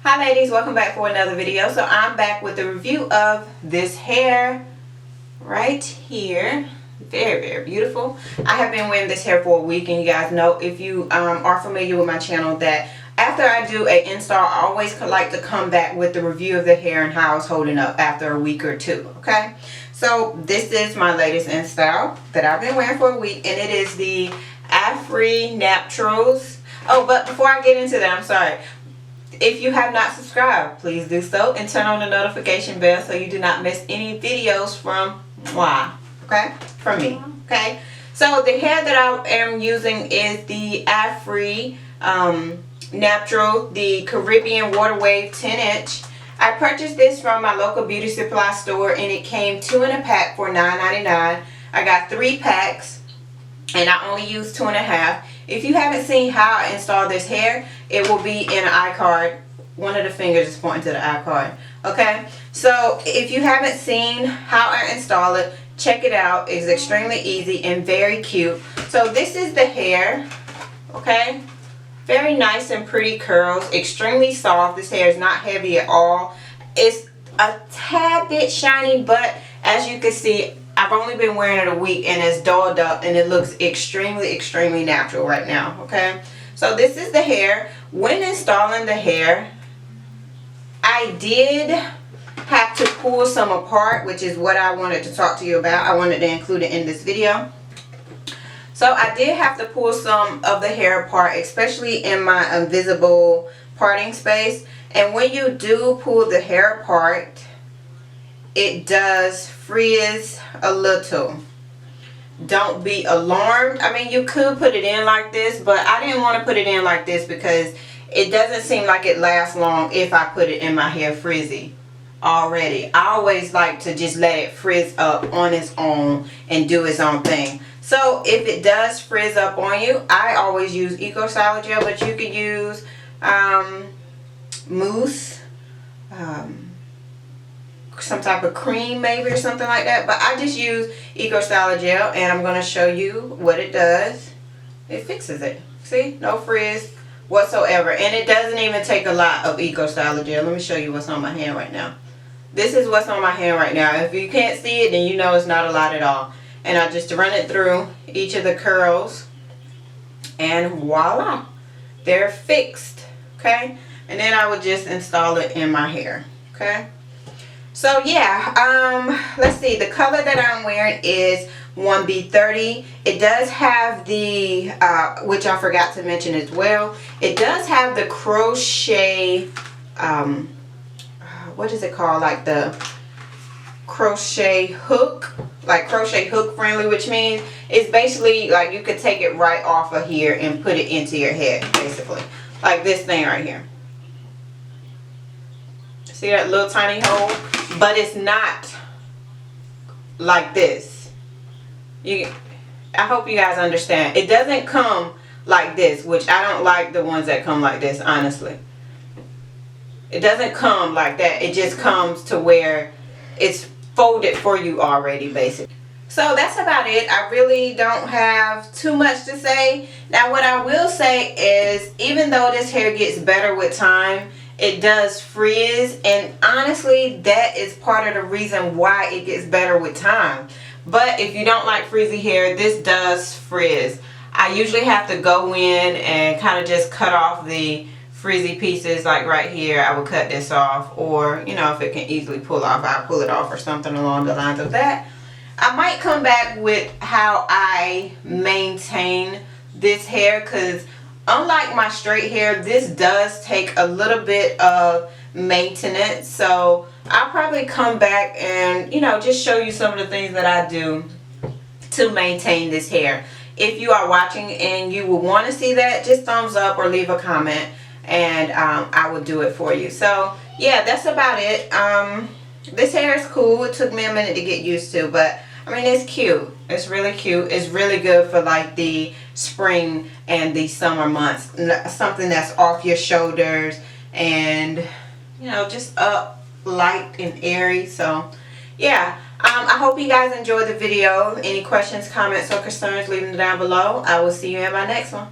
Hi ladies, welcome back for another video. So I'm back with a review of this hair right here. Very beautiful. I have been wearing this hair for a week, and you guys know, if you are familiar with my channel, that after I do an install, I always like to come back with the review of the hair and how it's holding up after a week or two. Okay, so this is my latest install that I've been wearing for a week, and it is the Afri Naturals. Oh, but before I get into that, I'm sorry. If you have not subscribed, please do so and turn on the notification bell so you do not miss any videos from me. Okay, so the hair that I am using is the Afri Natural, the Caribbean Water Wave 10-inch. I purchased this from my local beauty supply store, and it came 2 in a pack for $9.99. I got 3 packs, and I only used 2.5. If you haven't seen how I install this hair, it will be in an iCard. One of the fingers is pointing to the iCard. Okay, so if you haven't seen how I install it, check it out. It's extremely easy and very cute. So this is the hair. Okay, very nice and pretty curls, extremely soft. This hair is not heavy at all. It's a tad bit shiny, but as you can see, I've only been wearing it a week and it's dolled up, and it looks extremely natural right now. Okay, so this is the hair. When installing the hair, I did have to pull some apart, which is what I wanted to talk to you about. I wanted to include it in this video. So I did have to pull some of the hair apart, especially in my invisible parting space. And when you do pull the hair apart, it does frizz a little. Don't be alarmed. I mean, you could put it in like this, but I didn't want to put it in like this because it doesn't seem like it lasts long if I put it in my hair frizzy already. I always like to just let it frizz up on its own and do its own thing. So if it does frizz up on you, I always use Eco Styler Gel, but you could use mousse, some type of cream maybe, or something like that. But I just use Eco Styler Gel, and I'm going to show you what it does. It fixes it. See, no frizz whatsoever, and it doesn't even take a lot of Eco Styler Gel. Let me show you what's on my hand right now. This is what's on my hand right now. If you can't see it, then you know it's not a lot at all. And I just run it through each of the curls, and voila, they're fixed. Okay, and then I would just install it in my hair. Okay, so yeah, let's see, the color that I'm wearing is 1B30. It does have the which I forgot to mention as well, it does have the crochet what is it called, like the crochet hook, like crochet hook friendly, which means it's basically like you could take it right off of here and put it into your head, basically like this thing right here. See that little tiny hole? But it's not like this. I hope you guys understand. It doesn't come like this, which I don't like the ones that come like this, honestly. It doesn't come like that. It just comes to where it's folded for you already, basically. So that's about it. I really don't have too much to say. Now what I will say is, even though this hair gets better with time, it does frizz, and honestly that is part of the reason why it gets better with time. But if you don't like frizzy hair, this does frizz. I usually have to go in and kind of just cut off the frizzy pieces, like right here. I would cut this off, or you know, if it can easily pull off, I'll pull it off, or something along the lines of that. I might come back with how I maintain this hair, because unlike my straight hair, this does take a little bit of maintenance. So I'll probably come back and, you know, just show you some of the things that I do to maintain this hair. If you are watching and you will want to see that, just thumbs up or leave a comment, and I will do it for you. So yeah, that's about it. This hair is cool. It took me a minute to get used to, but I mean, it's cute. It's really cute. It's really good for like the spring and the summer months. Something that's off your shoulders and, you know, just up light and airy. So yeah, I hope you guys enjoyed the video. Any questions, comments, or concerns, leave them down below. I will see you in my next one.